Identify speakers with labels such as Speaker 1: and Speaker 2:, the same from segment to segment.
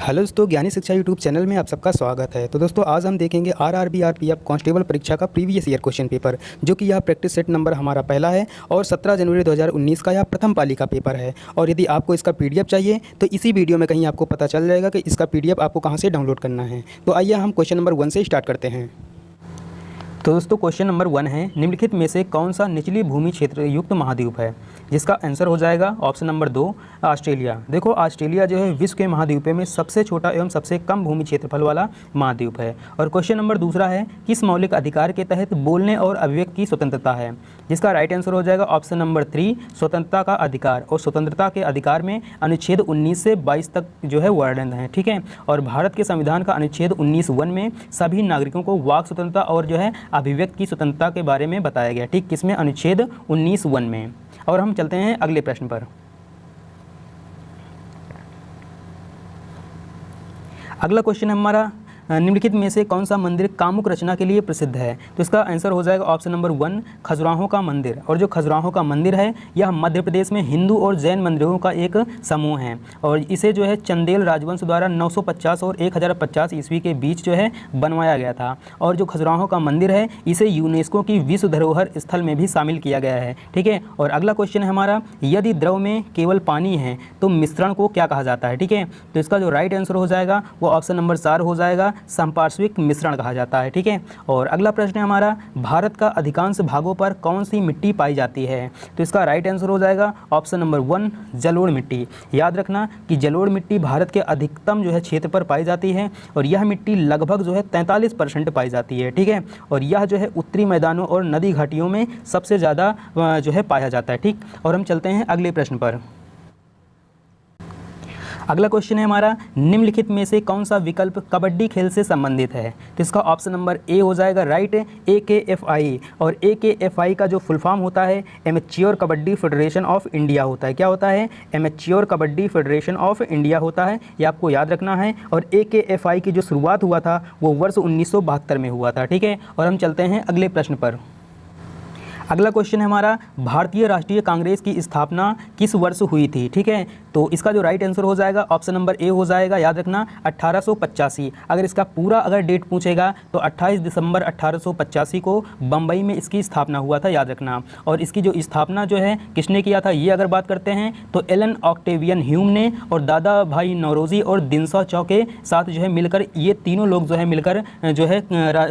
Speaker 1: Hello दोस्तों, ज्ञानी शिक्षा यूट्यूब चैनल में आप सबका स्वागत है। तो दोस्तों आज हम देखेंगे आरआरबी आरपीएफ कांस्टेबल परीक्षा का प्रीवियस ईयर क्वेश्चन पेपर, जो कि यह प्रैक्टिस सेट नंबर हमारा पहला है और 17 जनवरी 2019 का यह प्रथम पाली का पेपर है। और यदि आपको इसका पीडीएफ चाहिए तो इसी वीडियो में कहीं आपको पता चल जाएगा कि इसका पीडीएफ आपको कहाँ से डाउनलोड करना है। तो आइए हम क्वेश्चन नंबर 1 से स्टार्ट करते हैं। तो दोस्तों क्वेश्चन नंबर 1 है, निम्नलिखित में से कौन सा निचली भूमि क्षेत्र युक्त महाद्वीप है? जिसका आंसर हो जाएगा ऑप्शन नंबर 2 ऑस्ट्रेलिया। देखो ऑस्ट्रेलिया जो है विश्व के महाद्वीपों में सबसे छोटा एवं सबसे कम भूमि क्षेत्रफल वाला महाद्वीप है। और क्वेश्चन नंबर दूसरा है, किस मौलिक अधिकार के तहत बोलने और अभिव्यक्ति की स्वतंत्रता है? जिसका राइट आंसर हो जाएगा ऑप्शन नंबर 3 स्वतंत्रता का अधिकार। और स्वतंत्रता के अधिकार में अनुच्छेद 19 से 22 तक जो है वर्णन है, ठीक है। और भारत के संविधान का अनुच्छेद 19(1) में सभी नागरिकों को वाक स्वतंत्रता और जो है अभिव्यक्ति की स्वतंत्रता के बारे में बताया गया, ठीक, किसमें? अनुच्छेद 19(1) में। और हम चलते हैं अगले प्रश्न पर। अगला क्वेश्चन हमारा, निम्नलिखित में से कौन सा मंदिर कामुक रचना के लिए प्रसिद्ध है? तो इसका आंसर हो जाएगा ऑप्शन नंबर 1 खजुराहो का मंदिर। और जो खजुराहो का मंदिर है यह मध्य प्रदेश में हिंदू और जैन मंदिरों का एक समूह है। और इसे जो है चंदेल राजवंश द्वारा 950 और 1050 ईस्वी के बीच जो है बनवाया गया था। और जो खजुराहो का मंदिर है इसे यूनेस्को की विश्व धरोहर स्थल में भी शामिल किया गया है, ठीक है। और अगला क्वेश्चन है हमारा, यदि द्रव में केवल पानी है तो मिश्रण को क्या कहा जाता है? ठीक है, तो इसका जो राइट आंसर हो जाएगा वो ऑप्शन नंबर 4 हो जाएगा, संपार्श्विक मिश्रण कहा जाता है, ठीक है। और अगला प्रश्न है हमारा, भारत का अधिकांश भागों पर कौन सी मिट्टी पाई जाती है? तो इसका राइट आंसर हो जाएगा ऑप्शन नंबर 1 जलोढ़ मिट्टी। याद रखना कि जलोढ़ मिट्टी भारत के अधिकतम जो है क्षेत्र पर पाई जाती है और यह मिट्टी लगभग जो है 43% पाई जाती है, ठीक है। और यह जो है उत्तरी मैदानों और नदी घाटियों में सबसे ज़्यादा जो है पाया जाता है, ठीक। और हम चलते हैं अगले प्रश्न पर। अगला क्वेश्चन है हमारा, निम्नलिखित में से कौन सा विकल्प कबड्डी खेल से संबंधित है? तो इसका ऑप्शन नंबर ए हो जाएगा राइट, AKFI। और AKFI का जो फुल फॉर्म होता है amateur kabaddi federation of India होता है। क्या होता है? Amateur kabaddi federation of India होता है, ये आपको याद रखना है। और AKFI की जो शुरुआत हुआ था वो वर्ष 1972 में हुआ था, ठीक है। और हम चलते हैं अगले प्रश्न पर। अगला क्वेश्चन है हमारा, भारतीय राष्ट्रीय कांग्रेस की स्थापना किस वर्ष हुई थी? ठीक है, तो इसका जो राइट आंसर हो जाएगा ऑप्शन नंबर ए हो जाएगा, याद रखना 1885। अगर इसका पूरा अगर डेट पूछेगा तो 28 दिसंबर 1885 को बम्बई में इसकी स्थापना हुआ था, याद रखना। और इसकी जो स्थापना जो है किसने किया था, ये अगर बात करते हैं तो एलन ऑक्टेवियन ह्यूम ने और दादा भाई नौरोजी और दिनसा चौ के साथ जो है मिलकर, ये तीनों लोग जो है मिलकर जो है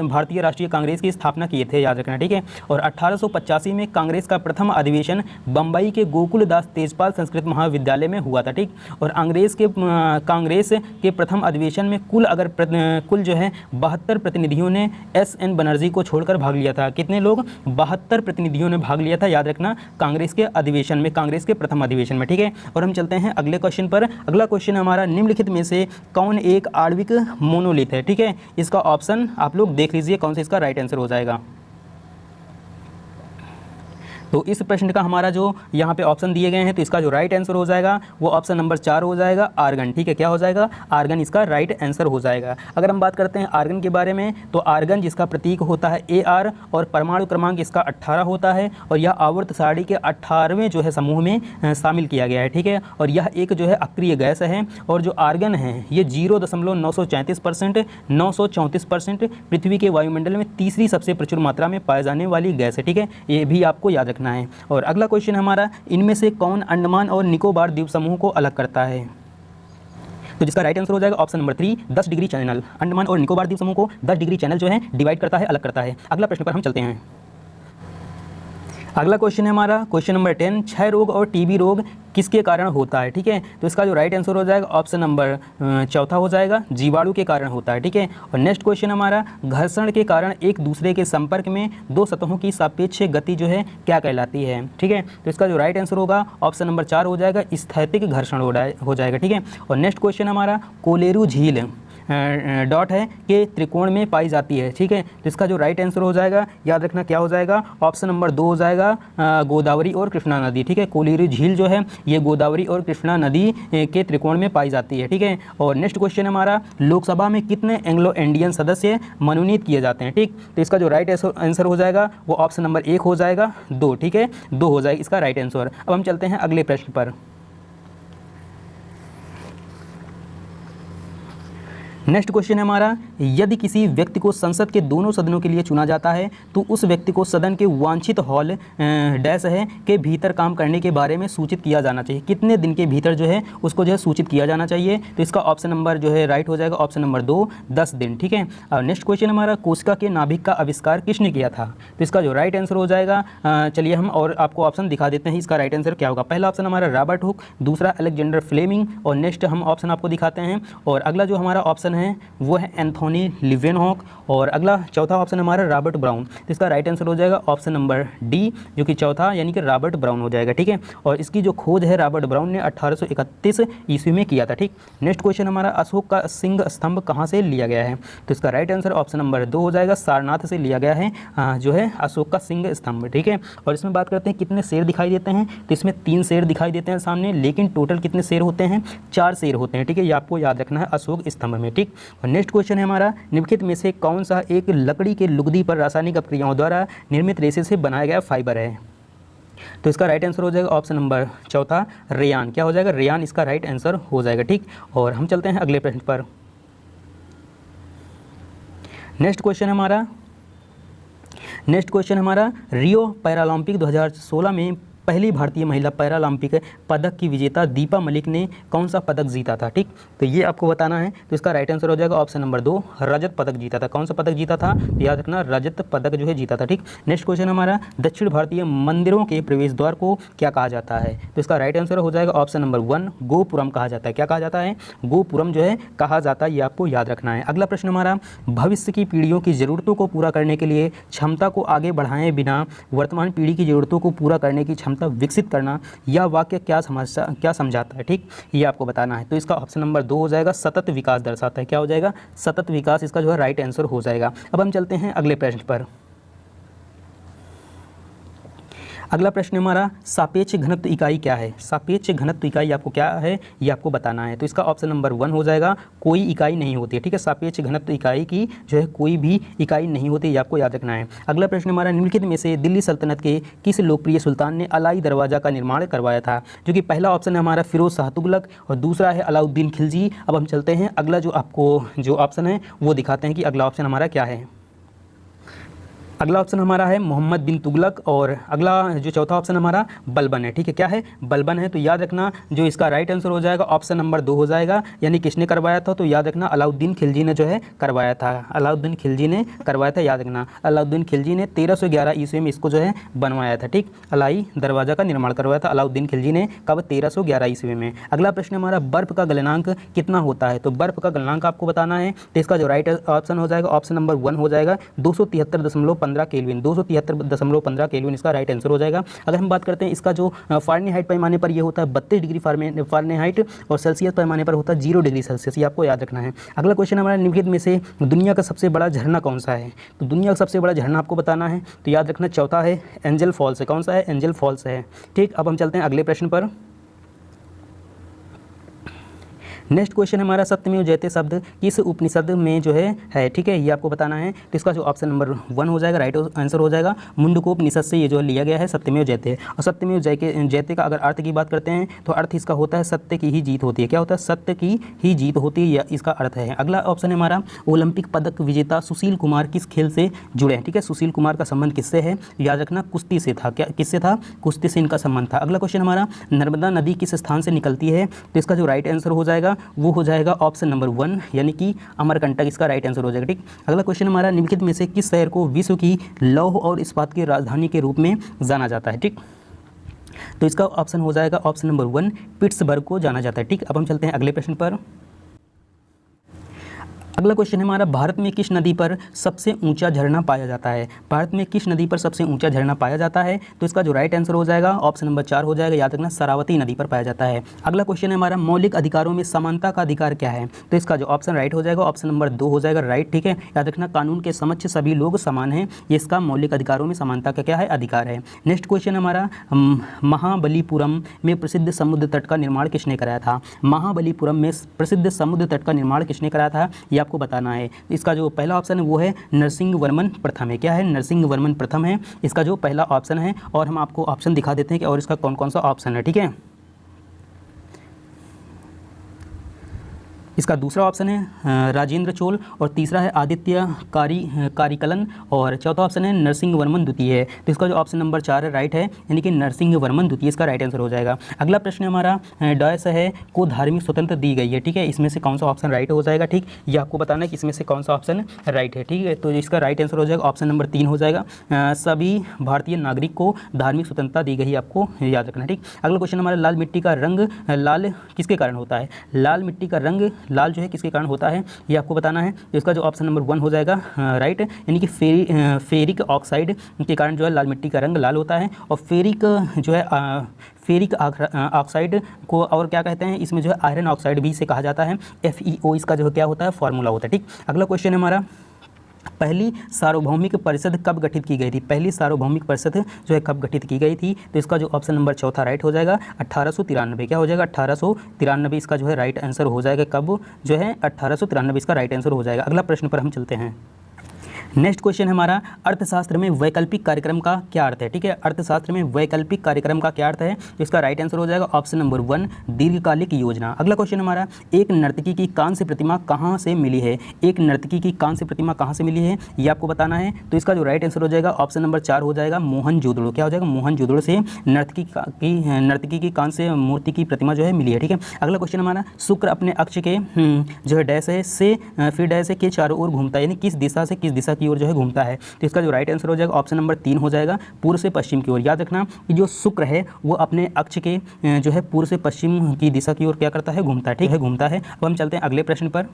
Speaker 1: भारतीय राष्ट्रीय कांग्रेस की स्थापना किए थे, याद रखना, ठीक है। और 1885 में कांग्रेस का प्रथम अधिवेशन बम्बई के गोकुलदास तेजपाल संस्कृत महाविद्यालय में हुआ था, ठीक। और कांग्रेस के प्रथम अधिवेशन में कुल जो है 72 प्रतिनिधियों ने SN बनर्जी को छोड़कर भाग लिया था। कितने लोग? 72 प्रतिनिधियों ने भाग लिया था, याद रखना, कांग्रेस के अधिवेशन में, कांग्रेस के प्रथम अधिवेशन में, ठीक है। और हम चलते हैं अगले क्वेश्चन पर। अगला क्वेश्चन हमारा, निम्नलिखित में से कौन एक आणविक मोनोलिथ है? ठीक है, इसका ऑप्शन आप लोग देख लीजिए कौन सा इसका राइट आंसर हो जाएगा। तो इस प्रश्न का हमारा जो यहाँ पे ऑप्शन दिए गए हैं तो इसका जो राइट आंसर हो जाएगा वो ऑप्शन नंबर 4 हो जाएगा, आर्गन, ठीक है। क्या हो जाएगा? आर्गन इसका राइट आंसर हो जाएगा। अगर हम बात करते हैं आर्गन के बारे में तो आर्गन जिसका प्रतीक होता है AR और परमाणु क्रमांक इसका 18 होता है और यह आवर्त सारणी के 18वें जो है समूह में शामिल किया गया है, ठीक है। और यह एक जो है अक्रिय गैस है। और जो आर्गन है ये 0.934%, 934% पृथ्वी के वायुमंडल में तीसरी सबसे प्रचुर मात्रा में पाए जाने वाली गैस है, ठीक है। ये भी आपको याद रखना है। और अगला क्वेश्चन हमारा, इनमें से कौन अंडमान और निकोबार द्वीप समूह को अलग करता है? तो जिसका राइट आंसर हो जाएगा option number 3 10 degree channel. Andaman और निकोबार द्वीप समूह को 10 डिग्री चैनल जो है डिवाइड करता है, अलग करता है। अगला प्रश्न पर हम चलते हैं। अगला क्वेश्चन है हमारा क्वेश्चन नंबर 10, क्षय रोग और TB रोग किसके कारण होता है? ठीक है, तो इसका जो राइट आंसर हो जाएगा ऑप्शन नंबर 4 हो जाएगा, जीवाणु के कारण होता है, ठीक है। और नेक्स्ट क्वेश्चन हमारा, घर्षण के कारण एक दूसरे के संपर्क में दो सतहों की सापेक्ष गति जो है क्या कहलाती है? ठीक है, तो इसका जो राइट आंसर होगा ऑप्शन नंबर 4 हो जाएगा, स्थैतिक घर्षण हो जाएगा, ठीक है। और नेक्स्ट क्वेश्चन हमारा, कोलेरू झील डॉट है कि त्रिकोण में पाई जाती है, ठीक है। तो इसका जो राइट आंसर हो जाएगा, याद रखना, क्या हो जाएगा? ऑप्शन नंबर 2 हो जाएगा, गोदावरी और कृष्णा नदी, ठीक है। कोलेरू झील जो है ये गोदावरी और कृष्णा नदी के त्रिकोण में पाई जाती है, ठीक है। और नेक्स्ट क्वेश्चन हमारा, लोकसभा में कितने एंग्लो इंडियन सदस्य मनोनीत किए जाते हैं? ठीक, तो इसका जो राइट आंसर हो जाएगा वो ऑप्शन नंबर 1 हो जाएगा, 2, ठीक है, 2 हो जाएगा इसका राइट आंसर। अब हम चलते हैं अगले प्रश्न पर। नेक्स्ट क्वेश्चन है हमारा, यदि किसी व्यक्ति को संसद के दोनों सदनों के लिए चुना जाता है तो उस व्यक्ति को सदन के वांछित हॉल डैश है के भीतर काम करने के बारे में सूचित किया जाना चाहिए। कितने दिन के भीतर जो है उसको जो है सूचित किया जाना चाहिए। तो इसका ऑप्शन नंबर जो है राइट हो जाएगा, ऑप्शन नंबर 2 10 दिन। ठीक है। और नेक्स्ट क्वेश्चन हमारा, कोशिका के नाभिक का आविष्कार किसने किया था। तो इसका जो राइट आंसर हो जाएगा, चलिए हम और आपको ऑप्शन दिखा देते हैं इसका राइट आंसर क्या होगा। पहला ऑप्शन हमारा रॉबर्ट हुक, दूसरा अलेक्जेंडर फ्लेमिंग, और नेक्स्ट हम ऑप्शन आपको दिखाते हैं। और अगला जो हमारा ऑप्शन है वो है एंथोनी लिवेनहॉक, और अगला चौथा ऑप्शन हमारा रॉबर्ट ब्राउन। तो इसका राइट आंसर हो जाएगा ऑप्शन नंबर डी, जो कि चौथा यानी कि रॉबर्ट ब्राउन हो जाएगा। ठीक है। और इसकी जो खोज है रॉबर्ट ब्राउन ने 1831 ईस्वी में किया था। ठीक। नेक्स्ट क्वेश्चन हमारा, अशोक का सिंह स्तंभ कहाँ से लिया गया है। तो इसका राइट आंसर ऑप्शन नंबर 2 हो जाएगा, सारनाथ से लिया गया है जो है अशोक का सिंह स्तंभ। ठीक है। और इसमें बात करते हैं कितने शेर दिखाई देते हैं। तो इसमें 3 शेर दिखाई देते हैं सामने, लेकिन टोटल कितने शेर होते हैं, 4 शेर होते हैं। ठीक है। ये आपको याद रखना है अशोक स्तंभ में। ठीक। और नेक्स्ट क्वेश्चन है हमारा, निम्नलिखित में से कौन सा एक लकड़ी के लुगदी पर रासायनिक प्रक्रियाओं द्वारा निर्मित रेशे से बनाया गया फाइबर है। तो इसका राइट आंसर हो जाएगा ऑप्शन नंबर चौथा रेयान। क्या हो जाएगा, रेयान इसका राइट आंसर हो जाएगा। ठीक। और हम चलते हैं अगले प्रश्न पर। नेक्स्ट क्वेश्चन हमारा, रियो पैरालंपिक 2016 में पहली भारतीय महिला पैरालंपिक पदक की विजेता दीपा मलिक ने कौन सा पदक जीता था। ठीक। तो ये आपको बताना है। तो इसका राइट आंसर हो जाएगा ऑप्शन नंबर 2 रजत पदक जीता था। कौन सा पदक जीता था, तो याद रखना रजत पदक जो है जीता था। ठीक। नेक्स्ट क्वेश्चन हमारा, दक्षिण भारतीय मंदिरों के प्रवेश द्वार को क्या कहा जाता है। तो इसका राइट आंसर हो जाएगा ऑप्शन नंबर 1 गोपुरम कहा जाता है। क्या कहा जाता है, गोपुरम जो है कहा जाता है। ये आपको याद रखना है। अगला प्रश्न हमारा, भविष्य की पीढ़ियों की ज़रूरतों को पूरा करने के लिए क्षमता को आगे बढ़ाए बिना वर्तमान पीढ़ी की ज़रूरतों को पूरा करने की क्षमता विकसित करना, यह वाक्य क्या समझाता है। ठीक। ये आपको बताना है। तो इसका ऑप्शन नंबर 2 हो जाएगा, सतत विकास दर्शाता है। क्या हो जाएगा, सतत विकास इसका जो है राइट आंसर हो जाएगा। अब हम चलते हैं अगले प्रश्न पर। अगला प्रश्न हमारा, सापेक्ष घनत्व इकाई क्या है। सापेक्ष घनत्व इकाई आपको क्या है ये आपको बताना है। तो इसका ऑप्शन नंबर 1 हो जाएगा, कोई इकाई नहीं होती है। ठीक है। सापेक्ष घनत्व इकाई की जो है कोई भी इकाई नहीं होती, ये आपको याद रखना है। अगला प्रश्न हमारा, निम्नलिखित में से दिल्ली सल्तनत के किस लोकप्रिय सुल्तान ने अलाई दरवाज़ा का निर्माण करवाया था। जो कि पहला ऑप्शन है हमारा फिरोज शाह तुगलक, और दूसरा है अलाउद्दीन खिलजी। अब हम चलते हैं अगला जो आपको जो ऑप्शन है वो दिखाते हैं कि अगला ऑप्शन हमारा क्या है। अगला ऑप्शन हमारा है मोहम्मद बिन तुगलक, और अगला जो चौथा ऑप्शन हमारा बलबन है। ठीक है। क्या है, बलबन है। तो याद रखना जो इसका राइट आंसर हो जाएगा ऑप्शन नंबर 2 हो जाएगा, यानी किसने करवाया था। तो याद रखना अलाउद्दीन खिलजी ने जो है करवाया था। अलाउद्दीन खिलजी ने करवाया था, याद रखना अलाउद्दीन खिलजी ने 1311 ईस्वी में इसको जो है बनवाया था। ठीक। अलाई दरवाज़ा का निर्माण करवाया था अलाउद्दीन खिलजी ने, कब 1311 ईस्वी में। अगला प्रश्न हमारा, बर्फ़ का गलनांक कितना होता है। तो बर्फ़ का गलनांक आपको बताना है। तो इसका जो राइट ऑप्शन हो जाएगा ऑप्शन नंबर 1 हो जाएगा, 273.15 केल्विन। 273.15 केल्विन इसका राइट आंसर हो जाएगा। अगर हम बात करते हैं इसका जो फ़ारेनहाइट पैमाने पर ये होता है 32 डिग्री फ़ारेनहाइट, और सेल्सियस पैमाने पर होता है 0 डिग्री सेल्सियस। ये आपको याद रखना है। अगला क्वेश्चन हमारा, निम्नलिखित में से दुनिया का सबसे बड़ा झरना कौन सा है। तो दुनिया का सबसे बड़ा झरना आपको बताना है। तो याद रखना चौथा है एंजल फॉल्स है। कौन सा है, एंजल फॉल्स है। ठीक। अब हम चलते हैं अगले प्रश्न पर। नेक्स्ट क्वेश्चन हमारा, सत्यमेव जयते शब्द किस उपनिषद में जो है। ठीक है। ये आपको बताना है। तो इसका जो ऑप्शन नंबर 1 हो जाएगा, राइट आंसर हो जाएगा, मुंडकोपनिषद से ये जो लिया गया है सत्यमेव जयते। और सत्यमेव जयते का अगर अर्थ की बात करते हैं तो अर्थ इसका होता है सत्य की ही जीत होती है। क्या होता है, सत्य की ही जीत होती है, यह इसका अर्थ है। अगला ऑप्शन है हमारा, ओलंपिक पदक विजेता सुशील कुमार किस खेल से जुड़े हैं। ठीक है। सुशील कुमार का संबंध किससे है, याद रखना कुश्ती से था। क्या किससे था, कुश्ती से इनका संबंध था। अगला क्वेश्चन हमारा, नर्मदा नदी किस स्थान से निकलती है। तो इसका जो राइट आंसर हो जाएगा वो हो जाएगा ऑप्शन नंबर 1, यानी कि अमरकंटक इसका राइट आंसर हो जाएगा। ठीक। अगला क्वेश्चन हमारा, निम्नलिखित में से किस शहर को विश्व की लौह और इस्पात की राजधानी के रूप में जाना जाता है। ठीक। तो इसका ऑप्शन हो जाएगा ऑप्शन नंबर 1, पिट्सबर्ग को जाना जाता है। ठीक। अब हम चलते हैं अगले प्रश्न पर। अगला क्वेश्चन है हमारा, भारत में किस नदी पर सबसे ऊंचा झरना पाया जाता है। भारत में किस नदी पर सबसे ऊंचा झरना पाया जाता है। तो इसका जो राइट आंसर हो जाएगा ऑप्शन नंबर 4 हो जाएगा, याद रखना शरावती नदी पर पाया जाता है। अगला क्वेश्चन है हमारा, मौलिक अधिकारों में समानता का अधिकार क्या है। तो इसका जो ऑप्शन राइट हो जाएगा ऑप्शन नंबर 2 हो जाएगा, राइट। ठीक है। याद रखना कानून के समक्ष सभी लोग समान हैं, ये इसका मौलिक अधिकारों में समानता का क्या है, अधिकार है। नेक्स्ट क्वेश्चन हमारा, महाबलीपुरम में प्रसिद्ध समुद्र तट का निर्माण किसने कराया था। महाबलीपुरम में प्रसिद्ध समुद्र तट का निर्माण किसने कराया था, ये आपको बताना है। इसका जो पहला ऑप्शन है वो है नरसिंहवर्मन प्रथम है। क्या है, नरसिंहवर्मन प्रथम है इसका जो पहला ऑप्शन है। और हम आपको ऑप्शन दिखा देते हैं कि और इसका कौन कौन सा ऑप्शन है। ठीक है। इसका दूसरा ऑप्शन है राजेंद्र चोल और तीसरा है आदित्य कारिकलन और चौथा ऑप्शन है नरसिंह वर्मन द्वितीय है। तो इसका जो ऑप्शन नंबर 4 है राइट है, यानी कि नरसिंह वर्मन द्वितीय इसका राइट आंसर हो जाएगा। अगला प्रश्न हमारा डॉयस है को धार्मिक स्वतंत्रता दी गई है, ठीक है, इसमें से कौन सा ऑप्शन राइट हो जाएगा, ठीक, ये आपको बताना है कि इसमें से कौन सा ऑप्शन राइट है, ठीक है। तो इसका राइट आंसर हो जाएगा ऑप्शन नंबर 3 हो जाएगा, सभी भारतीय नागरिक को धार्मिक स्वतंत्रता दी गई, आपको याद रखना, ठीक। अगला क्वेश्चन हमारा लाल मिट्टी का रंग लाल किसके कारण होता है, लाल मिट्टी का रंग लाल जो है किसके कारण होता है, ये आपको बताना है। तो इसका जो ऑप्शन नंबर 1 हो जाएगा राइट, यानी कि फेरिक ऑक्साइड के कारण जो है लाल मिट्टी का रंग लाल होता है। और फेरिक जो है फेरिक ऑक्साइड को और क्या कहते हैं, इसमें जो है आयरन ऑक्साइड भी इसे कहा जाता है, FeO इसका जो क्या होता है फॉर्मूला होता है, ठीक। अगला क्वेश्चन है हमारा पहली सार्वभौमिक परिषद कब गठित की गई थी, पहली सार्वभौमिक परिषद जो है कब गठित की गई थी। तो इसका जो ऑप्शन नंबर 4 राइट हो जाएगा 1893, क्या हो जाएगा 1893 इसका जो है राइट आंसर हो जाएगा, कब जो है 1893 इसका राइट आंसर हो जाएगा। अगला प्रश्न पर हम चलते हैं। नेक्स्ट क्वेश्चन हमारा अर्थशास्त्र में वैकल्पिक कार्यक्रम का क्या अर्थ है, ठीक है, अर्थशास्त्र में वैकल्पिक कार्यक्रम का क्या अर्थ है, तो इसका राइट आंसर हो जाएगा ऑप्शन नंबर 1 दीर्घकालिक योजना। अगला क्वेश्चन हमारा एक नर्तकी की कांस्य प्रतिमा कहाँ से मिली है, एक नर्तकी की कांस्य प्रतिमा कहाँ से मिली है, ये आपको बताना है। तो इसका जो राइट आंसर हो जाएगा ऑप्शन नंबर 4 हो जाएगा मोहनजोदड़ो, क्या हो जाएगा मोहनजोदड़ो से नर्तकी की कांस्य मूर्ति की प्रतिमा जो है मिली है, ठीक है। अगला क्वेश्चन हमारा शुक्र अपने अक्ष के जो है डैश है से फिर डैश है के चारों ओर घूमता है, यानी किस दिशा से किस दिशा की ओर जो है घूमता है। तो इसका जो राइट आंसर हो जाएगा ऑप्शन नंबर 3 हो जाएगा पूर्व से पश्चिम की ओर। याद रखना कि जो शुक्र है वो अपने अक्ष के जो है पूर्व से पश्चिम की दिशा की ओर क्या करता है घूमता है, ठीक है, घूमता है। अब हम चलते हैं अगले प्रश्न पर।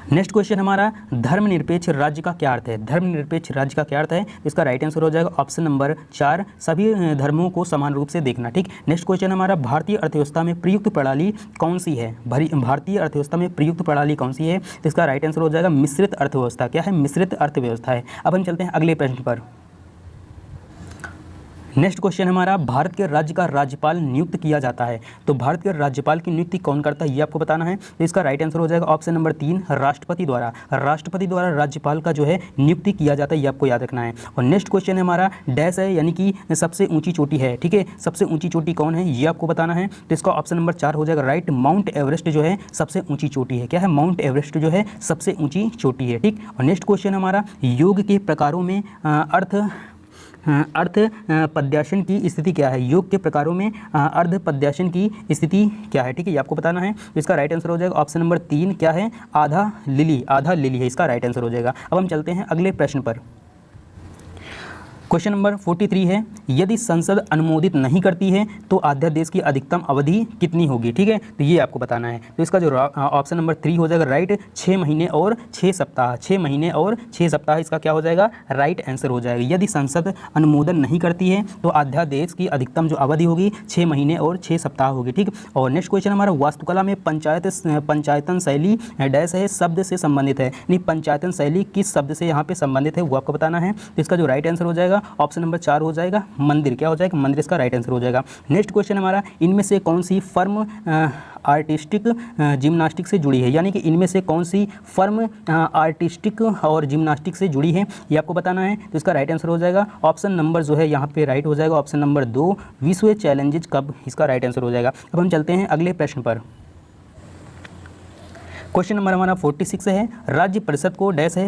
Speaker 1: नेक्स्ट क्वेश्चन हमारा धर्मनिरपेक्ष राज्य का क्या अर्थ है, धर्मनिरपेक्ष राज्य का क्या अर्थ है, इसका राइट आंसर हो जाएगा ऑप्शन नंबर 4 सभी धर्मों को समान रूप से देखना, ठीक। नेक्स्ट क्वेश्चन हमारा भारतीय अर्थव्यवस्था में प्रयुक्त प्रणाली कौन सी है, भारतीय अर्थव्यवस्था में प्रयुक्त प्रणाली कौन सी है, तो इसका राइट आंसर हो जाएगा मिश्रित अर्थव्यवस्था, क्या है मिश्रित अर्थव्यवस्था है। अब हम चलते हैं अगले प्रश्न पर। नेक्स्ट क्वेश्चन हमारा भारत के राज्य का राज्यपाल नियुक्त किया जाता है, तो भारत के राज्यपाल की नियुक्ति कौन करता है ये आपको बताना है। तो इसका राइट आंसर हो जाएगा ऑप्शन नंबर 3 राष्ट्रपति द्वारा, राष्ट्रपति द्वारा राज्यपाल का जो है नियुक्ति किया जाता है, ये आपको याद रखना है। और नेक्स्ट क्वेश्चन है हमारा डैश है, यानी कि सबसे ऊंची चोटी है, ठीक है, सबसे ऊंची चोटी कौन है ये आपको बताना है। तो इसका ऑप्शन नंबर 4 हो जाएगा राइट माउंट एवरेस्ट जो है सबसे ऊंची चोटी है, क्या है माउंट एवरेस्ट जो है सबसे ऊंची चोटी है, ठीक। और नेक्स्ट क्वेश्चन हमारा योग के प्रकारों में अर्ध पद्यासन की स्थिति क्या है, योग के प्रकारों में अर्ध पद्यासन की स्थिति क्या है, ठीक है, ये आपको बताना है। तो इसका राइट आंसर हो जाएगा ऑप्शन नंबर 3 क्या है आधा लिली है, इसका राइट आंसर हो जाएगा। अब हम चलते हैं अगले प्रश्न पर। क्वेश्चन नंबर 43 है यदि संसद अनुमोदित नहीं करती है तो अध्यादेश की अधिकतम अवधि कितनी होगी, ठीक है, तो ये आपको बताना है। तो इसका जो ऑप्शन नंबर 3 हो जाएगा राइट 6 महीने और 6 सप्ताह, 6 महीने और 6 सप्ताह इसका क्या हो जाएगा राइट आंसर हो जाएगा। यदि संसद अनुमोदन नहीं करती है तो अध्यादेश की अधिकतम जो अवधि होगी 6 महीने और 6 सप्ताह होगी, ठीक। और नेक्स्ट क्वेश्चन हमारा वास्तुकला में पंचायतन शैली डैश है शब्द से संबंधित है, नहीं पंचायतन शैली किस शब्द से यहाँ पे संबंधित है वो आपको बताना है। तो इसका जो राइट आंसर हो जाएगा ऑप्शन नंबर 4 हो जाएगा मंदिर, क्या हो जाएगा मंदिर इसका राइट आंसर हो जाएगा। नेक्स्ट क्वेश्चन हमारा इनमें से कौन सी फर्म आर्टिस्टिक जिम्नास्टिक से जुड़ी है, यानी कि इनमें से कौन सी फर्म आर्टिस्टिक और जिम्नास्टिक से जुड़ी है ये आपको बताना है। तो इसका राइट आंसर हो जाएगा ऑप्शन नंबर जो है यहाँ पे राइट हो जाएगा ऑप्शन नंबर 2 विश्व चैलेंजेज कब, इसका राइट आंसर हो जाएगा। अब हम चलते हैं अगले प्रश्न पर। क्वेश्चन नंबर हमारा 46 है राज्य परिषद को डैश है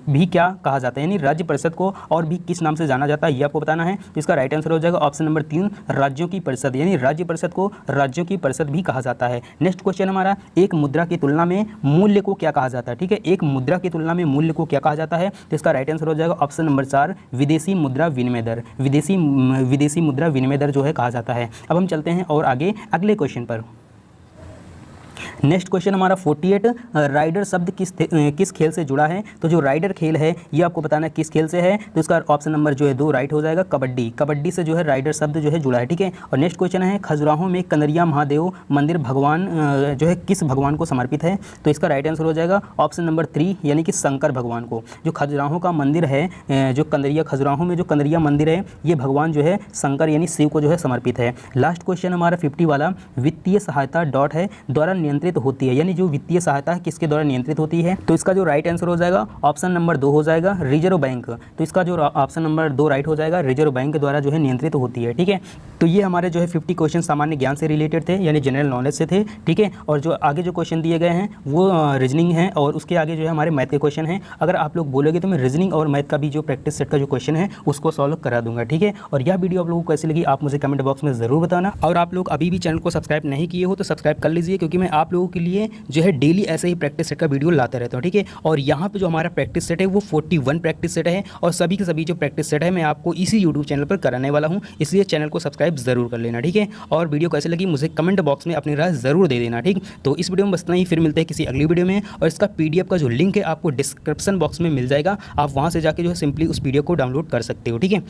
Speaker 1: भी क्या कहा जाता है, यानी राज्य परिषद को और भी किस नाम से जाना जाता है ये आपको बताना है। तो इसका राइट आंसर हो जाएगा ऑप्शन नंबर 3 राज्यों की परिषद, यानी राज्य परिषद को राज्यों की परिषद भी कहा जाता है। नेक्स्ट क्वेश्चन हमारा एक मुद्रा की तुलना में मूल्य को क्या कहा जाता है, ठीक है, एक मुद्रा की तुलना में मूल्य को क्या कहा जाता है। तो इसका राइट आंसर हो जाएगा ऑप्शन नंबर 4 विदेशी मुद्रा विनिमय दर, विदेशी मुद्रा विनिमय दर जो है कहा जाता है। अब हम चलते हैं और आगे अगले क्वेश्चन पर। नेक्स्ट क्वेश्चन हमारा 48 राइडर शब्द किस खेल से जुड़ा है, तो जो राइडर खेल है ये आपको बताना है किस खेल से है। तो इसका ऑप्शन नंबर जो है 2 राइट हो जाएगा कबड्डी, कबड्डी से जो है राइडर शब्द जो है जुड़ा है, ठीक है। और नेक्स्ट क्वेश्चन है खजुराहो में कंदरिया महादेव मंदिर भगवान जो है किस भगवान को समर्पित है। तो इसका राइट आंसर हो जाएगा ऑप्शन नंबर 3 यानी कि शंकर भगवान को। जो खजुराहो का मंदिर है जो कंदरिया खजुराहो में जो कंदरिया मंदिर है ये भगवान जो है शंकर यानी शिव को जो है समर्पित है। लास्ट क्वेश्चन हमारा 50 वाला वित्तीय सहायता डॉट है द्वारा नियंत्रित नियंत्रित होती है, यानी जो वित्तीय सहायता किसके द्वारा नियंत्रित होती है। तो इसका जो राइट आंसर हो जाएगा ऑप्शन नंबर 2 हो जाएगा, रिजर्व बैंक। तो इसका जो ऑप्शन नंबर 2 राइट हो जाएगा, रिजर्व बैंक के द्वारा जो है नियंत्रित होती है। ठीक है, तो ये हमारे जो है 50 क्वेश्चन सामान्य ज्ञान से रिलेटेड थे, यानी जनरल नॉलेज से थे। ठीक है, और जो आगे जो क्वेश्चन दिए गए हैं वो रीजनिंग है, और उसके आगे जो है हमारे मैथ के क्वेश्चन हैं। अगर आप लोग बोलोगे तो मैं रीजनिंग और मैथ का भी जो प्रैक्टिस सेट का जो क्वेश्चन है उसको सॉल्व करा दूंगा। ठीक है, और यह वीडियो आप लोगों को कैसी लगी आप मुझे कमेंट बॉक्स में ज़रूर बताना। और आप लोग अभी भी चैनल को सब्सक्राइब नहीं किए हो तो सब्सक्राइब कर लीजिए, क्योंकि मैं आप लोगों के लिए जो है डेली ऐसे ही प्रैक्टिस सेट का वीडियो लाता रहता हूँ। ठीक है, और यहाँ पे जो हमारा प्रैक्टिस सेट है वो 41 प्रैक्टिस सेट है, और सभी के सभी जो प्रैक्टिस सेट है मैं आपको इसी यूट्यूब चैनल पर कराने वाला हूँ, इसलिए चैनल को सब्सक्राइब ज़रूर कर लेना। ठीक है, और वीडियो कैसे लगी मुझे कमेंट बॉक्स में अपनी राय ज़रूर दे देना। ठीक, तो इस वीडियो में बस इतना ही, फिर मिलते हैं किसी अगली वीडियो में। और इसका PDF का जो लिंक है आपको डिस्क्रिप्शन बॉक्स में मिल जाएगा, आप वहाँ से जाके जो है सिंपली उस वीडियो को डाउनलोड कर सकते हो। ठीक है।